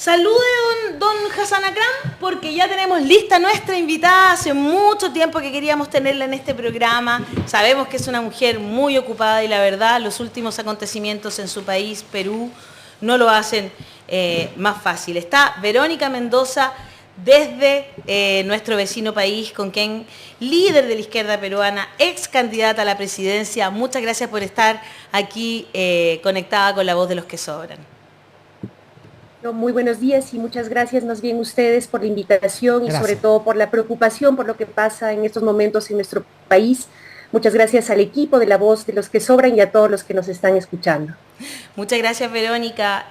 Salude, don Hassan Akram, porque ya tenemos lista nuestra invitada. Hace mucho tiempo que queríamos tenerla en este programa. Sabemos que es una mujer muy ocupada y la verdad, los últimos acontecimientos en su país, Perú, no lo hacen más fácil. Está Verónica Mendoza desde nuestro vecino país, con quien, líder de la izquierda peruana, ex candidata a la presidencia. Muchas gracias por estar aquí conectada con la voz de los que sobran. Muy buenos días y muchas gracias más bien ustedes por la invitación y sobre todo por la preocupación por lo que pasa en estos momentos en nuestro país. Muchas gracias al equipo de La Voz de los que Sobran y a todos los que nos están escuchando. Muchas gracias, Verónica.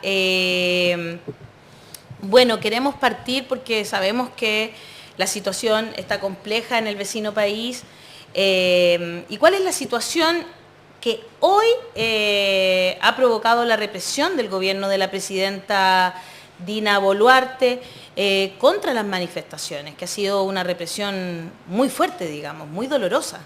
Bueno, queremos partir porque sabemos que la situación está compleja en el vecino país. ¿Y cuál es la situación que hoy ha provocado la represión del gobierno de la presidenta Dina Boluarte contra las manifestaciones, que ha sido una represión muy fuerte, digamos, muy dolorosa?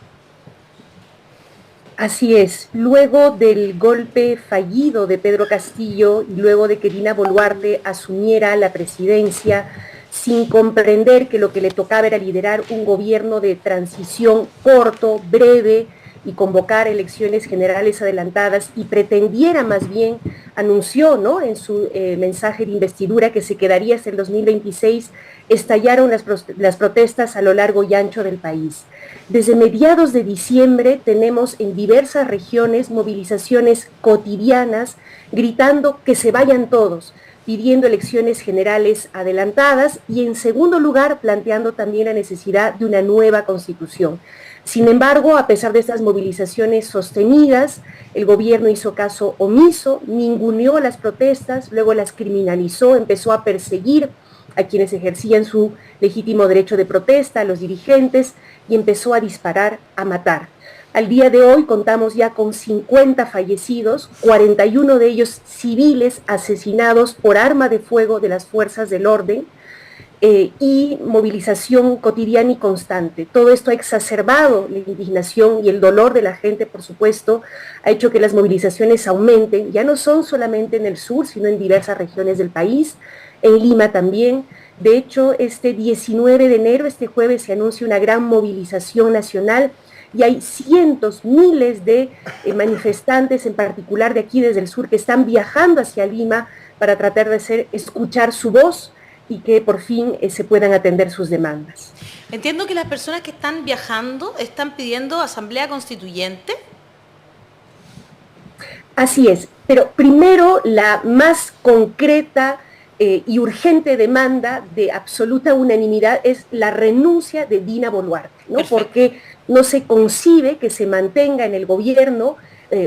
Así es, luego del golpe fallido de Pedro Castillo y luego de que Dina Boluarte asumiera la presidencia sin comprender que lo que le tocaba era liderar un gobierno de transición corto, breve, y convocar elecciones generales adelantadas y pretendiera más bien, anunció, ¿no?, en su mensaje de investidura que se quedaría hasta el 2026, estallaron las protestas a lo largo y ancho del país. Desde mediados de diciembre tenemos en diversas regiones movilizaciones cotidianas gritando que se vayan todos, pidiendo elecciones generales adelantadas y en segundo lugar planteando también la necesidad de una nueva constitución. Sin embargo, a pesar de estas movilizaciones sostenidas, el gobierno hizo caso omiso, ninguneó las protestas, luego las criminalizó, empezó a perseguir a quienes ejercían su legítimo derecho de protesta, a los dirigentes, y empezó a disparar, a matar. Al día de hoy contamos ya con 50 fallecidos, 41 de ellos civiles asesinados por arma de fuego de las fuerzas del orden, y movilización cotidiana y constante. Todo esto ha exacerbado la indignación y el dolor de la gente, por supuesto, ha hecho que las movilizaciones aumenten, ya no son solamente en el sur, sino en diversas regiones del país, en Lima también. De hecho, este 19 de enero, este jueves, se anuncia una gran movilización nacional y hay cientos, miles de manifestantes, en particular de aquí desde el sur, que están viajando hacia Lima para tratar de escuchar su voz y que por fin se puedan atender sus demandas. Entiendo que las personas que están viajando están pidiendo asamblea constituyente. Así es, pero primero la más concreta y urgente demanda de absoluta unanimidad es la renuncia de Dina Boluarte, ¿no? Porque no se concibe que se mantenga en el gobierno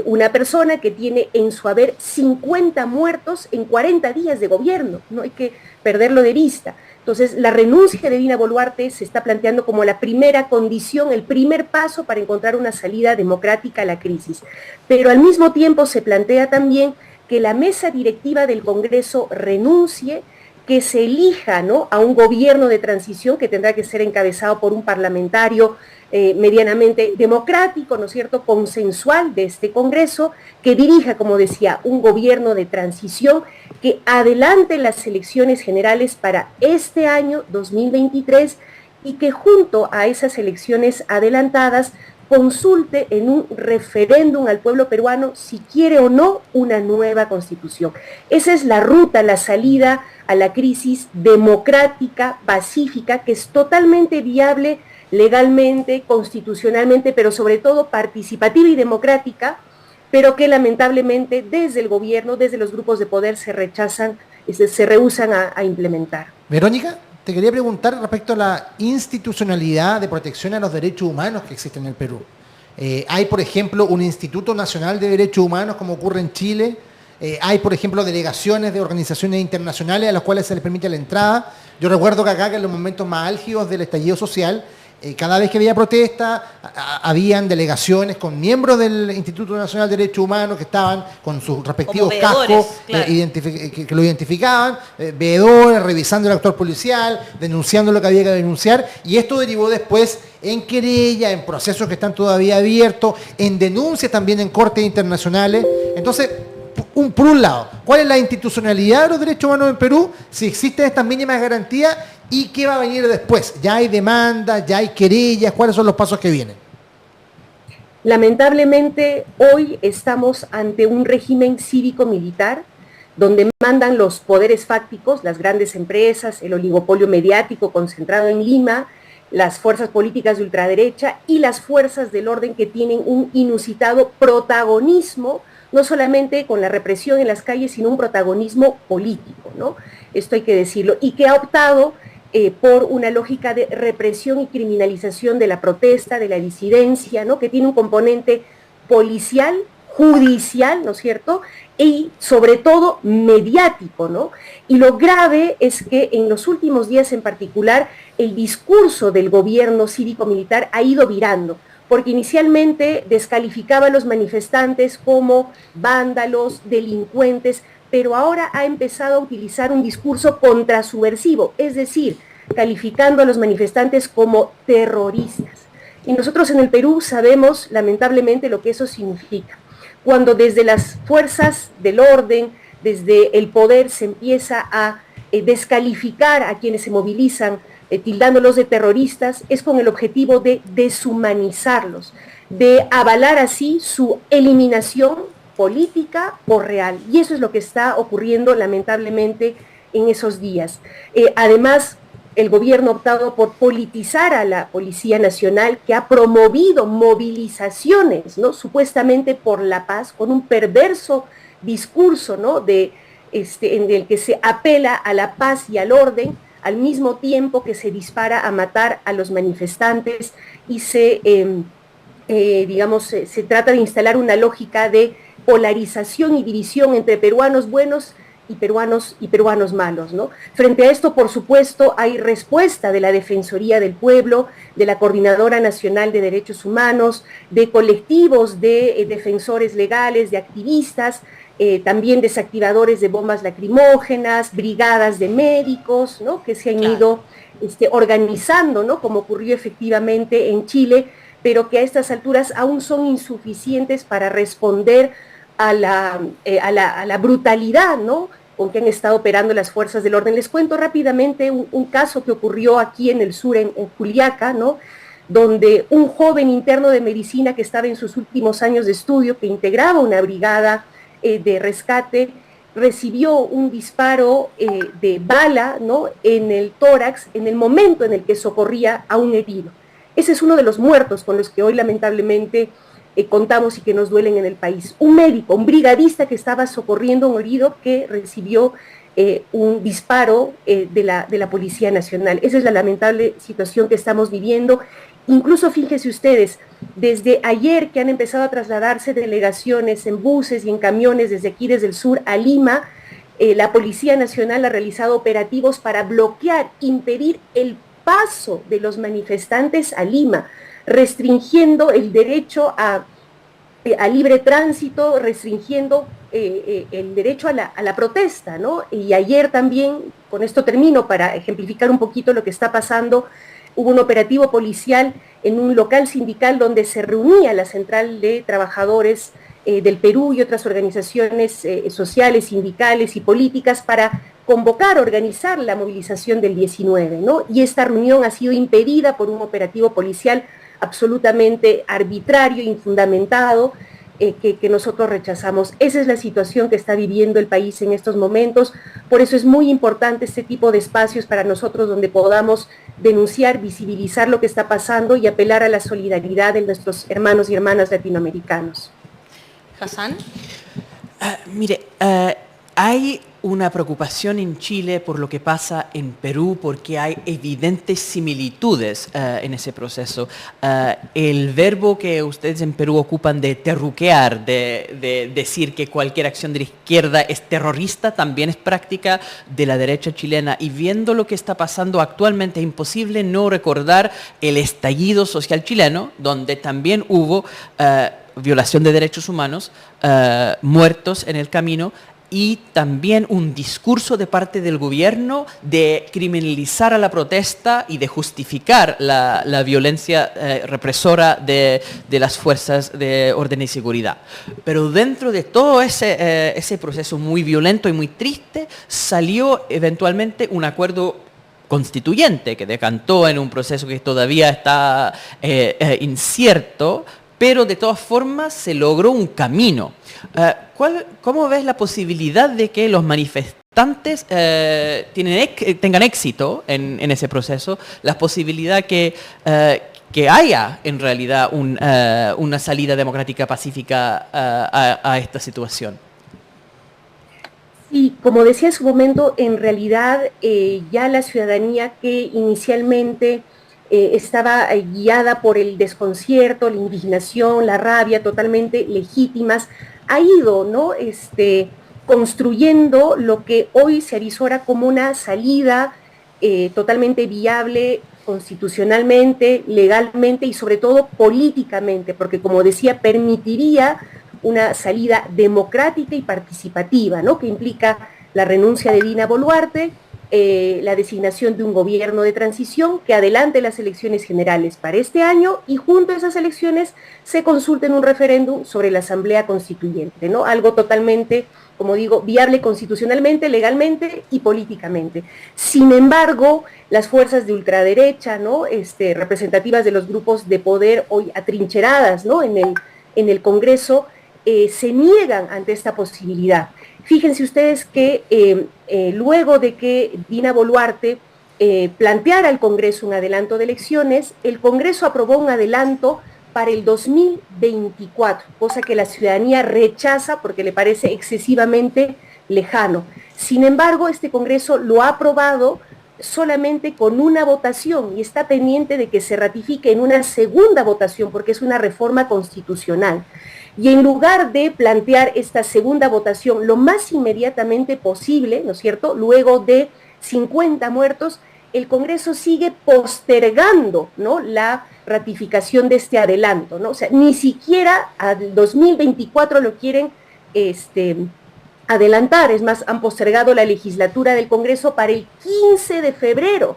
una persona que tiene en su haber 50 muertos en 40 días de gobierno, no hay que perderlo de vista. Entonces, la renuncia de Dina Boluarte se está planteando como la primera condición, el primer paso para encontrar una salida democrática a la crisis. Pero al mismo tiempo se plantea también que la mesa directiva del Congreso renuncie, que se elija, ¿no?, a un gobierno de transición que tendrá que ser encabezado por un parlamentario medianamente democrático, ¿no es cierto?, consensual de este Congreso, que dirija, como decía, un gobierno de transición que adelante las elecciones generales para este año 2023 y que junto a esas elecciones adelantadas consulte en un referéndum al pueblo peruano si quiere o no una nueva constitución. Esa es la ruta, la salida a la crisis democrática, pacífica, que es totalmente viable legalmente, constitucionalmente, pero sobre todo participativa y democrática, pero que lamentablemente desde el gobierno, desde los grupos de poder se rechazan, se rehúsan a implementar. Verónica, te quería preguntar respecto a la institucionalidad de protección a los derechos humanos que existe en el Perú. Hay, por ejemplo, un Instituto Nacional de Derechos Humanos, como ocurre en Chile. Hay, por ejemplo, delegaciones de organizaciones internacionales a las cuales se les permite la entrada. Yo recuerdo que acá, que en los momentos más álgidos del estallido social, cada vez que había protesta, habían delegaciones con miembros del Instituto Nacional de Derechos Humanos que estaban con sus respectivos cascos, claro, que lo identificaban, veedores, revisando el actuar policial, denunciando lo que había que denunciar, y esto derivó después en querella, en procesos que están todavía abiertos, en denuncias también en cortes internacionales. Entonces, por un lado, ¿cuál es la institucionalidad de los derechos humanos en Perú? Si existen estas mínimas garantías y qué va a venir después. ¿Ya hay demandas, ya hay querellas? ¿Cuáles son los pasos que vienen? Lamentablemente, hoy estamos ante un régimen cívico-militar donde mandan los poderes fácticos, las grandes empresas, el oligopolio mediático concentrado en Lima, las fuerzas políticas de ultraderecha y las fuerzas del orden que tienen un inusitado protagonismo, no solamente con la represión en las calles, sino un protagonismo político, ¿no? Esto hay que decirlo, y que ha optado por una lógica de represión y criminalización de la protesta, de la disidencia, ¿no? Que tiene un componente policial, judicial, ¿no es cierto?, y sobre todo mediático, ¿no? Y lo grave es que en los últimos días en particular el discurso del gobierno cívico-militar ha ido virando, porque inicialmente descalificaba a los manifestantes como vándalos, delincuentes, pero ahora ha empezado a utilizar un discurso contrasubversivo, es decir, calificando a los manifestantes como terroristas. Y nosotros en el Perú sabemos lamentablemente lo que eso significa. Cuando desde las fuerzas del orden, desde el poder se empieza a descalificar a quienes se movilizan, tildándolos de terroristas, es con el objetivo de deshumanizarlos, de avalar así su eliminación política o real, y eso es lo que está ocurriendo lamentablemente en esos días. Además, el gobierno ha optado por politizar a la Policía Nacional, que ha promovido movilizaciones, ¿no?, supuestamente por la paz, con un perverso discurso, ¿no?, en el que se apela a la paz y al orden, al mismo tiempo que se dispara a matar a los manifestantes y se trata de instalar una lógica de polarización y división entre peruanos buenos y peruanos malos, ¿no? Frente a esto, por supuesto, hay respuesta de la Defensoría del Pueblo, de la Coordinadora Nacional de Derechos Humanos, de colectivos de defensores legales, de activistas, también desactivadores de bombas lacrimógenas, brigadas de médicos, ¿no?, que se han ido organizando, ¿no?, como ocurrió efectivamente en Chile, pero que a estas alturas aún son insuficientes para responder a la brutalidad, ¿no?, con que han estado operando las fuerzas del orden. Les cuento rápidamente un caso que ocurrió aquí en el sur, en Juliaca, ¿no?, donde un joven interno de medicina que estaba en sus últimos años de estudio, que integraba una brigada de rescate, recibió un disparo de bala, ¿no?, en el tórax en el momento en el que socorría a un herido. Ese es uno de los muertos con los que hoy lamentablemente contamos y que nos duelen en el país. Un médico, un brigadista que estaba socorriendo a un herido que recibió un disparo de la Policía Nacional. Esa es la lamentable situación que estamos viviendo. Incluso fíjense ustedes, desde ayer que han empezado a trasladarse delegaciones en buses y en camiones desde aquí, desde el sur a Lima, la Policía Nacional ha realizado operativos para bloquear, impedir el paso de los manifestantes a Lima, restringiendo el derecho a libre tránsito, restringiendo el derecho a la protesta, ¿no? Y ayer también, con esto termino para ejemplificar un poquito lo que está pasando, hubo un operativo policial en un local sindical donde se reunía la Central de Trabajadores del Perú y otras organizaciones sociales, sindicales y políticas para convocar, organizar la movilización del 19, ¿no? Y esta reunión ha sido impedida por un operativo policial absolutamente arbitrario, infundamentado, que nosotros rechazamos. Esa es la situación que está viviendo el país en estos momentos. Por eso es muy importante este tipo de espacios para nosotros donde podamos denunciar, visibilizar lo que está pasando y apelar a la solidaridad de nuestros hermanos y hermanas latinoamericanos. Hassan. Mire, hay una preocupación en Chile por lo que pasa en Perú, porque hay evidentes similitudes en ese proceso. El verbo que ustedes en Perú ocupan de terruquear, de decir que cualquier acción de la izquierda es terrorista, también es práctica de la derecha chilena. Y viendo lo que está pasando actualmente, es imposible no recordar el estallido social chileno, donde también hubo violación de derechos humanos, muertos en el camino, y también un discurso de parte del gobierno de criminalizar a la protesta y de justificar la violencia represora de las fuerzas de orden y seguridad. Pero dentro de todo ese proceso muy violento y muy triste, salió eventualmente un acuerdo constituyente que decantó en un proceso que todavía está incierto, pero de todas formas se logró un camino. ¿Cómo ves la posibilidad de que los manifestantes tengan éxito en ese proceso? La posibilidad que haya en realidad una salida democrática pacífica a esta situación. Y como decía en su momento, en realidad ya la ciudadanía que inicialmente estaba guiada por el desconcierto, la indignación, la rabia, totalmente legítimas, ha ido, ¿no? Construyendo lo que hoy se avisora como una salida totalmente viable constitucionalmente, legalmente y sobre todo políticamente, porque como decía, permitiría una salida democrática y participativa, ¿no? Que implica la renuncia de Dina Boluarte, la designación de un gobierno de transición que adelante las elecciones generales para este año y junto a esas elecciones se consulte en un referéndum sobre la Asamblea Constituyente, ¿no? Algo totalmente, como digo, viable constitucionalmente, legalmente y políticamente. Sin embargo, las fuerzas de ultraderecha, ¿no? Representativas de los grupos de poder hoy atrincheradas, ¿no? en el Congreso, se niegan ante esta posibilidad. Fíjense ustedes que luego de que Dina Boluarte planteara al Congreso un adelanto de elecciones, el Congreso aprobó un adelanto para el 2024, cosa que la ciudadanía rechaza porque le parece excesivamente lejano. Sin embargo, este Congreso lo ha aprobado solamente con una votación y está pendiente de que se ratifique en una segunda votación porque es una reforma constitucional. Y en lugar de plantear esta segunda votación lo más inmediatamente posible, ¿no es cierto?, luego de 50 muertos, el Congreso sigue postergando, ¿no?, la ratificación de este adelanto, ¿no? O sea, ni siquiera al 2024 lo quieren adelantar, es más, han postergado la legislatura del Congreso para el 15 de febrero,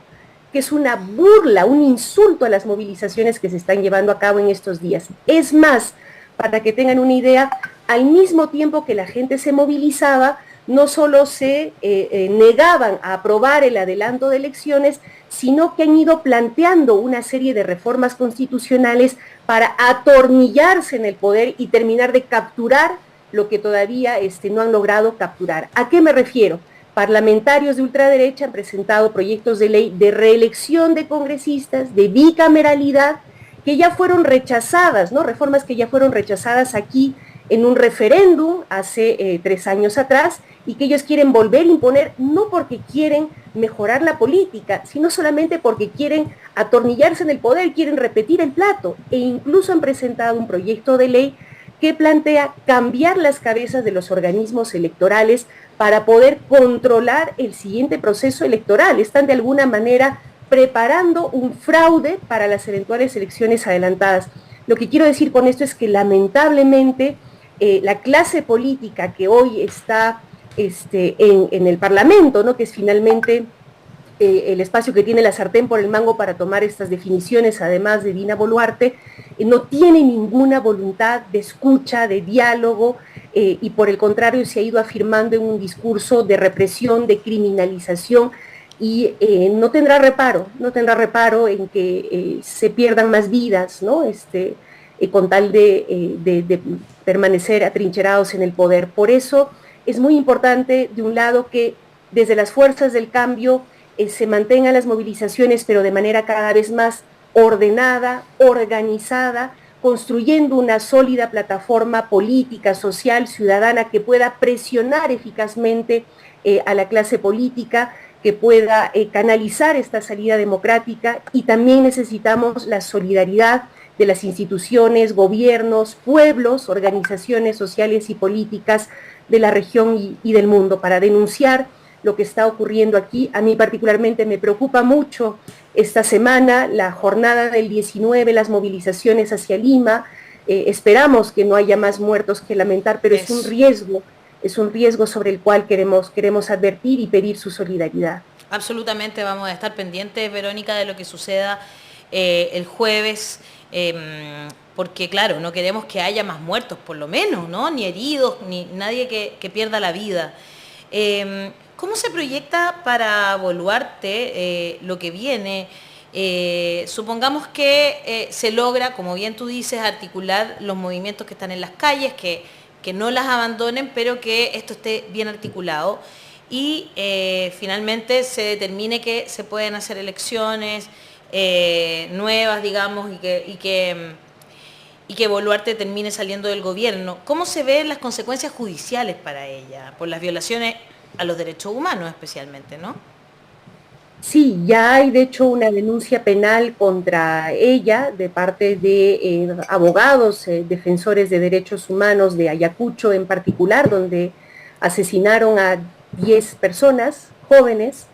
que es una burla, un insulto a las movilizaciones que se están llevando a cabo en estos días. Es más, para que tengan una idea, al mismo tiempo que la gente se movilizaba, no solo se negaban a aprobar el adelanto de elecciones, sino que han ido planteando una serie de reformas constitucionales para atornillarse en el poder y terminar de capturar lo que todavía no han logrado capturar. ¿A qué me refiero? Parlamentarios de ultraderecha han presentado proyectos de ley de reelección de congresistas, de bicameralidad, que ya fueron rechazadas, ¿no? Reformas que ya fueron rechazadas aquí en un referéndum hace 3 años atrás y que ellos quieren volver a imponer, no porque quieren mejorar la política, sino solamente porque quieren atornillarse en el poder, quieren repetir el plato, e incluso han presentado un proyecto de ley que plantea cambiar las cabezas de los organismos electorales para poder controlar el siguiente proceso electoral. Están de alguna manera preparando un fraude para las eventuales elecciones adelantadas. Lo que quiero decir con esto es que lamentablemente la clase política que hoy está en el Parlamento, ¿no?, que es finalmente el espacio que tiene la sartén por el mango para tomar estas definiciones, además de Dina Boluarte, no tiene ninguna voluntad de escucha, de diálogo, y por el contrario se ha ido afirmando en un discurso de represión, de criminalización, y no tendrá reparo en que se pierdan más vidas, ¿no? Con tal de permanecer atrincherados en el poder. Por eso es muy importante, de un lado, que desde las fuerzas del cambio se mantengan las movilizaciones, pero de manera cada vez más ordenada, organizada, construyendo una sólida plataforma política, social, ciudadana, que pueda presionar eficazmente a la clase política, que pueda canalizar esta salida democrática, y también necesitamos la solidaridad de las instituciones, gobiernos, pueblos, organizaciones sociales y políticas de la región y del mundo para denunciar lo que está ocurriendo aquí. A mí particularmente me preocupa mucho esta semana la jornada del 19, las movilizaciones hacia Lima. Esperamos que no haya más muertos que lamentar, pero es un riesgo es un riesgo sobre el cual queremos advertir y pedir su solidaridad. Absolutamente, vamos a estar pendientes, Verónica, de lo que suceda el jueves, porque claro, no queremos que haya más muertos, por lo menos, ¿no? Ni heridos, ni nadie que pierda la vida. ¿Cómo se proyecta para Boluarte lo que viene? Supongamos que se logra, como bien tú dices, articular los movimientos que están en las calles, que no las abandonen, pero que esto esté bien articulado y finalmente se determine que se pueden hacer elecciones nuevas, digamos, y que Boluarte termine saliendo del gobierno. ¿Cómo se ven las consecuencias judiciales para ella, por las violaciones a los derechos humanos especialmente, ¿no? Sí, ya hay de hecho una denuncia penal contra ella de parte de abogados, defensores de derechos humanos de Ayacucho en particular, donde asesinaron a 10 personas jóvenes.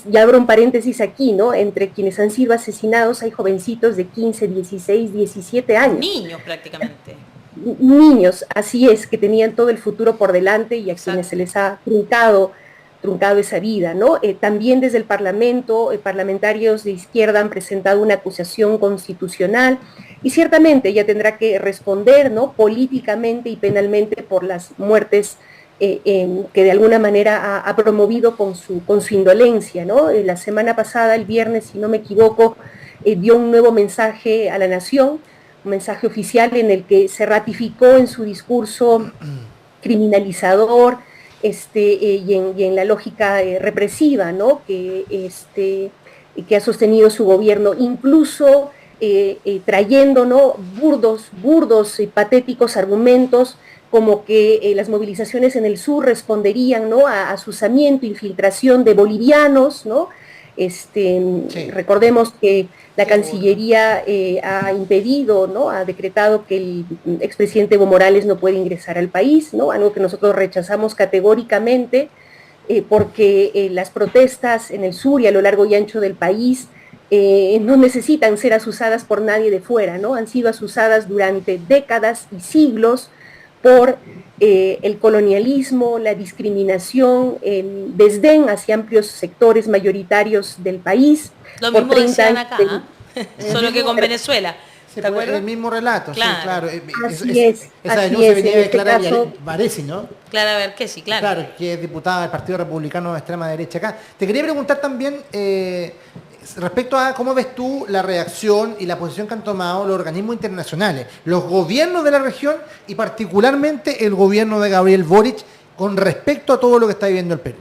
Ya abro un paréntesis aquí, ¿no? Entre quienes han sido asesinados hay jovencitos de 15, 16, 17 años. Niños prácticamente. Niños, así es, que tenían todo el futuro por delante y a quienes se les ha truncado esa vida, ¿no? También desde el Parlamento, parlamentarios de izquierda han presentado una acusación constitucional y ciertamente ella tendrá que responder, ¿no? Políticamente y penalmente por las muertes que de alguna manera ha promovido con su indolencia, ¿no? La semana pasada, el viernes, si no me equivoco, dio un nuevo mensaje a la nación, un mensaje oficial en el que se ratificó en su discurso criminalizador y en la lógica represiva, ¿no? que ha sostenido su gobierno, incluso trayendo, ¿no? burdos y patéticos argumentos como que las movilizaciones en el sur responderían, ¿no? a asusamiento, infiltración de bolivianos, ¿no? Sí. Recordemos que la Cancillería ha impedido, ¿no? Ha decretado que el expresidente Evo Morales no puede ingresar al país, ¿no? Algo que nosotros rechazamos categóricamente porque las protestas en el sur y a lo largo y ancho del país no necesitan ser asusadas por nadie de fuera, ¿no? Han sido asusadas durante décadas y siglos por el colonialismo, la discriminación, el desdén hacia amplios sectores mayoritarios del país. Lo mismo decían acá, solo que con Venezuela. ¿Te acuerdas? El mismo relato, claro. Sí, claro. Así es. Esa denuncia venía de Clara caso, Varesi, ¿no? Clara Vergesi, claro. Claro, que es diputada del Partido Republicano de extrema derecha acá. Te quería preguntar también respecto a cómo ves tú la reacción y la posición que han tomado los organismos internacionales, los gobiernos de la región y particularmente el gobierno de Gabriel Boric con respecto a todo lo que está viviendo el Perú.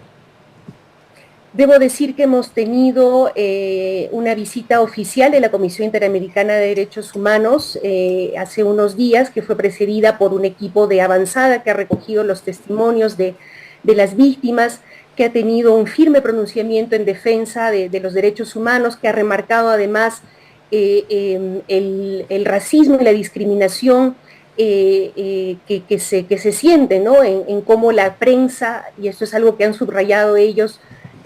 Debo decir que hemos tenido una visita oficial de la Comisión Interamericana de Derechos Humanos hace unos días, que fue precedida por un equipo de avanzada que ha recogido los testimonios de las víctimas, que ha tenido un firme pronunciamiento en defensa de los derechos humanos, que ha remarcado además el racismo y la discriminación que se siente, ¿no? en cómo la prensa, y esto es algo que han subrayado ellos,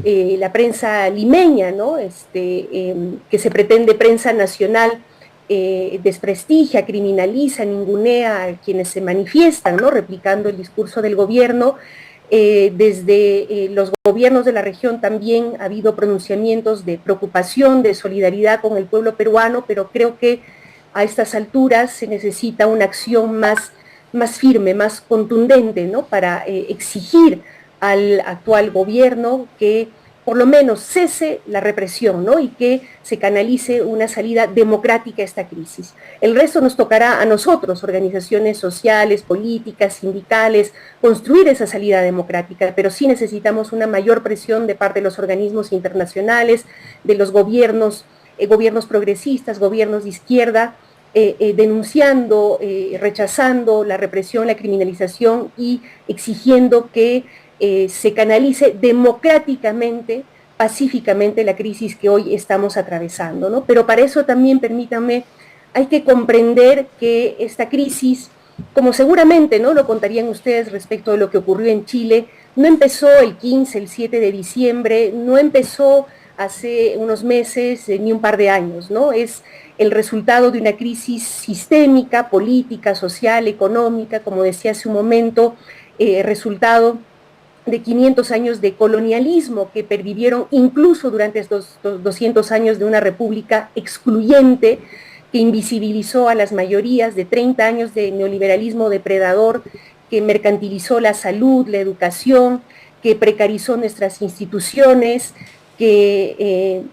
la prensa limeña, ¿no? Que se pretende prensa nacional, desprestigia, criminaliza, ningunea a quienes se manifiestan, ¿no? Replicando el discurso del gobierno. Desde los gobiernos de la región también ha habido pronunciamientos de preocupación, de solidaridad con el pueblo peruano, pero creo que a estas alturas se necesita una acción más firme, más contundente, ¿no? Para exigir al actual gobierno que por lo menos cese la represión, ¿no? Y que se canalice una salida democrática a esta crisis. El resto nos tocará a nosotros, organizaciones sociales, políticas, sindicales, construir esa salida democrática, pero sí necesitamos una mayor presión de parte de los organismos internacionales, de los gobiernos progresistas, gobiernos de izquierda, denunciando, rechazando la represión, la criminalización y exigiendo que se canalice democráticamente, pacíficamente la crisis que hoy estamos atravesando, ¿no? Pero para eso también, permítanme, hay que comprender que esta crisis, como seguramente, ¿no? Lo contarían ustedes respecto de lo que ocurrió en Chile, no empezó el 15, el 7 de diciembre, no empezó hace unos meses ni un par de años, ¿no? Es el resultado de una crisis sistémica, política, social, económica, como decía hace un momento, resultado de 500 años de colonialismo que pervivieron incluso durante estos 200 años de una república excluyente que invisibilizó a las mayorías, de 30 años de neoliberalismo depredador que mercantilizó la salud, la educación, que precarizó nuestras instituciones, que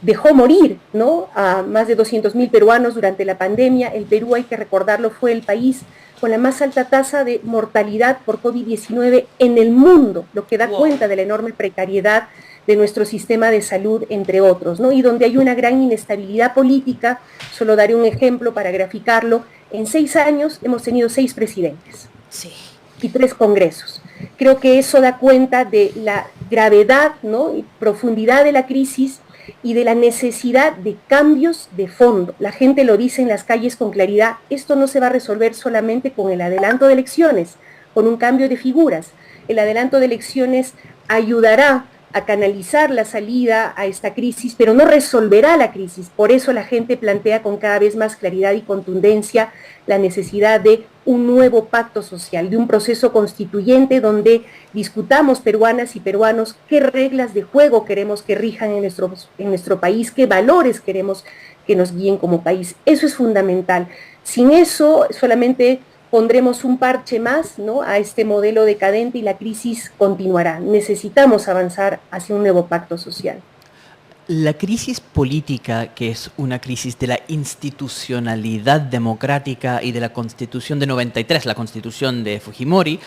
dejó morir, ¿no?, a más de 200.000 peruanos durante la pandemia. El Perú, hay que recordarlo, fue el país con la más alta tasa de mortalidad por COVID-19 en el mundo, lo que da cuenta de la enorme precariedad de nuestro sistema de salud, entre otros, ¿no? Y donde hay una gran inestabilidad política. Solo daré un ejemplo para graficarlo. En 6 años hemos tenido 6 presidentes, sí, y 3 congresos. Creo que eso da cuenta de la gravedad, ¿no?, y profundidad de la crisis y de la necesidad de cambios de fondo. La gente lo dice en las calles con claridad: esto no se va a resolver solamente con el adelanto de elecciones, con un cambio de figuras. El adelanto de elecciones ayudará a canalizar la salida a esta crisis, pero no resolverá la crisis. Por eso la gente plantea con cada vez más claridad y contundencia la necesidad de un nuevo pacto social, de un proceso constituyente donde discutamos, peruanas y peruanos, qué reglas de juego queremos que rijan en nuestro país, qué valores queremos que nos guíen como país. Eso es fundamental. Sin eso solamente pondremos un parche más, ¿no?, a este modelo decadente y la crisis continuará. Necesitamos avanzar hacia un nuevo pacto social. La crisis política, que es una crisis de la institucionalidad democrática y de la Constitución de 93, la Constitución de Fujimori,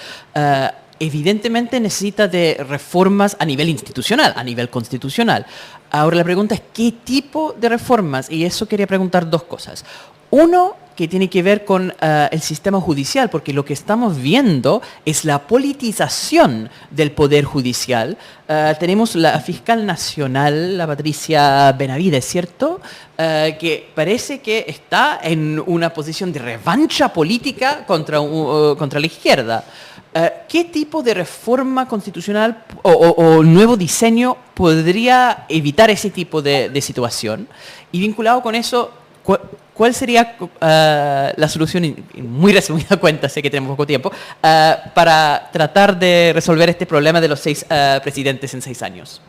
evidentemente necesita de reformas a nivel institucional, a nivel constitucional. Ahora la pregunta es, ¿qué tipo de reformas? Y eso quería preguntar 2 cosas. Uno, que tiene que ver con el sistema judicial, porque lo que estamos viendo es la politización del poder judicial. Tenemos la fiscal nacional, la Patricia Benavides, ¿cierto?, que parece que está en una posición de revancha política contra la izquierda. ¿Qué tipo de reforma constitucional o nuevo diseño podría evitar ese tipo de situación? Y vinculado con eso, ¿cuál sería la solución, muy resumida cuenta, sé que tenemos poco tiempo, para tratar de resolver este problema de los 6 presidentes en 6 años?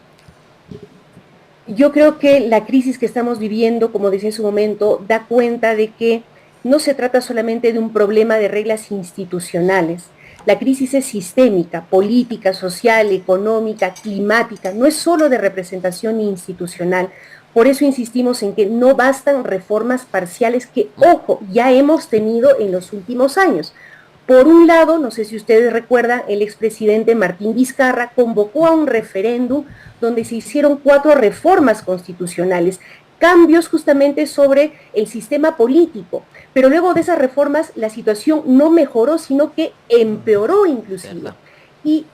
Yo creo que la crisis que estamos viviendo, como decía en su momento, da cuenta de que no se trata solamente de un problema de reglas institucionales. La crisis es sistémica, política, social, económica, climática, no es solo de representación institucional. Por eso insistimos en que no bastan reformas parciales que, ojo, ya hemos tenido en los últimos años. Por un lado, no sé si ustedes recuerdan, el expresidente Martín Vizcarra convocó a un referéndum donde se hicieron 4 reformas constitucionales, cambios justamente sobre el sistema político. Pero luego de esas reformas la situación no mejoró, sino que empeoró inclusive. Y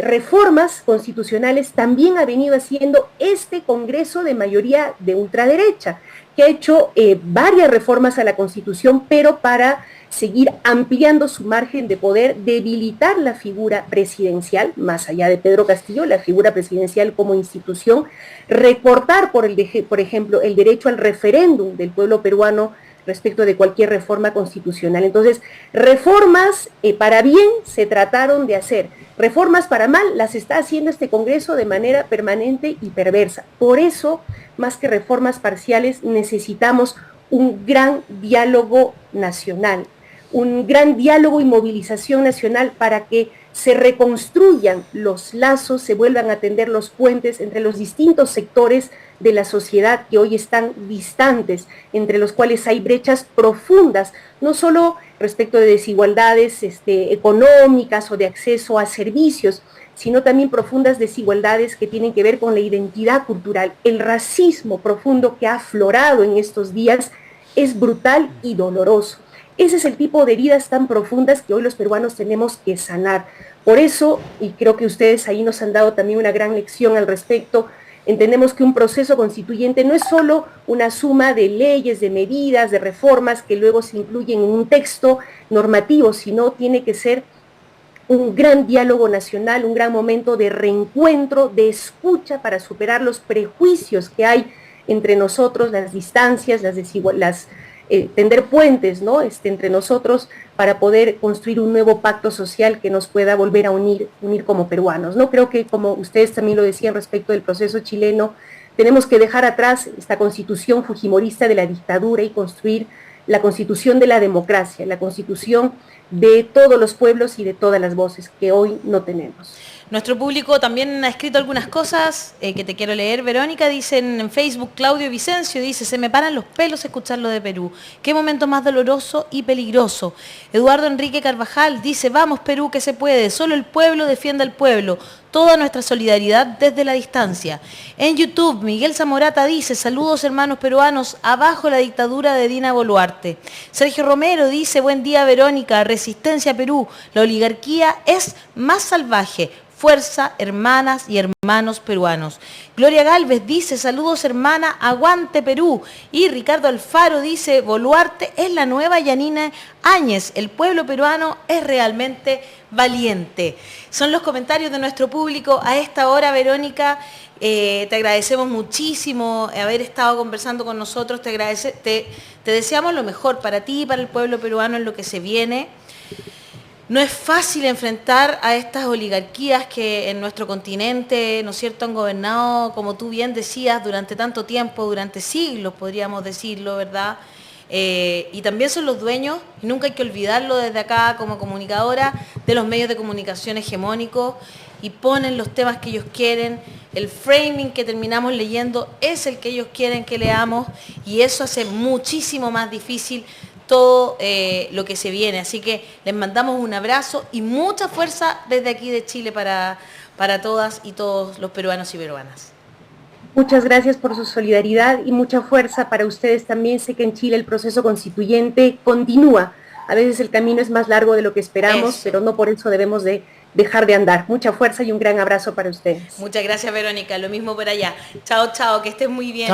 reformas constitucionales también ha venido haciendo este Congreso de mayoría de ultraderecha, que ha hecho varias reformas a la Constitución, pero para seguir ampliando su margen de poder, debilitar la figura presidencial, más allá de Pedro Castillo, la figura presidencial como institución, recortar, por ejemplo, el derecho al referéndum del pueblo peruano respecto de cualquier reforma constitucional. Entonces, reformas para bien se trataron de hacer, reformas para mal las está haciendo este Congreso de manera permanente y perversa. Por eso, más que reformas parciales, necesitamos un gran diálogo nacional, un gran diálogo y movilización nacional para que se reconstruyan los lazos, se vuelvan a tender los puentes entre los distintos sectores de la sociedad que hoy están distantes, entre los cuales hay brechas profundas, no solo respecto de desigualdades económicas o de acceso a servicios, sino también profundas desigualdades que tienen que ver con la identidad cultural. El racismo profundo que ha aflorado en estos días es brutal y doloroso. Ese es el tipo de heridas tan profundas que hoy los peruanos tenemos que sanar. Por eso, y creo que ustedes ahí nos han dado también una gran lección al respecto, entendemos que un proceso constituyente no es solo una suma de leyes, de medidas, de reformas que luego se incluyen en un texto normativo, sino tiene que ser un gran diálogo nacional, un gran momento de reencuentro, de escucha para superar los prejuicios que hay entre nosotros, las distancias, las tender puentes, ¿no? Entre nosotros para poder construir un nuevo pacto social que nos pueda volver a unir como peruanos, ¿no? Creo que, como ustedes también lo decían respecto del proceso chileno, tenemos que dejar atrás esta constitución fujimorista de la dictadura y construir la constitución de la democracia, la constitución de todos los pueblos y de todas las voces que hoy no tenemos. Nuestro público también ha escrito algunas cosas que te quiero leer. Verónica dice en Facebook, Claudio Vicencio dice, se me paran los pelos escucharlo de Perú. Qué momento más doloroso y peligroso. Eduardo Enrique Carvajal dice, vamos Perú que se puede, solo el pueblo defiende al pueblo. Toda nuestra solidaridad desde la distancia. En YouTube, Miguel Zamorata dice, saludos hermanos peruanos, abajo la dictadura de Dina Boluarte. Sergio Romero dice, buen día Verónica, resistencia Perú, la oligarquía es más salvaje. Fuerza, hermanas y hermanos peruanos. Gloria Galvez dice, saludos hermana, aguante Perú. Y Ricardo Alfaro dice, Boluarte es la nueva Yanina Áñez, el pueblo peruano es realmente valiente. Son los comentarios de nuestro público a esta hora, Verónica. Te agradecemos muchísimo haber estado conversando con nosotros, te deseamos lo mejor para ti y para el pueblo peruano en lo que se viene. No es fácil enfrentar a estas oligarquías que en nuestro continente, ¿no es cierto?, han gobernado, como tú bien decías, durante tanto tiempo, durante siglos, podríamos decirlo, ¿verdad? Y también son los dueños, y nunca hay que olvidarlo desde acá como comunicadora, de los medios de comunicación hegemónicos, y ponen los temas que ellos quieren, el framing que terminamos leyendo es el que ellos quieren que leamos, y eso hace muchísimo más difícil todo lo que se viene. Así que les mandamos un abrazo y mucha fuerza desde aquí de Chile para todas y todos los peruanos y peruanas. Muchas gracias por su solidaridad y mucha fuerza para ustedes también. Sé que en Chile el proceso constituyente continúa. A veces el camino es más largo de lo que esperamos, pero no por eso debemos de dejar de andar. Mucha fuerza y un gran abrazo para ustedes. Muchas gracias, Verónica. Lo mismo por allá. Chao, chao, que estés muy bien. Chao.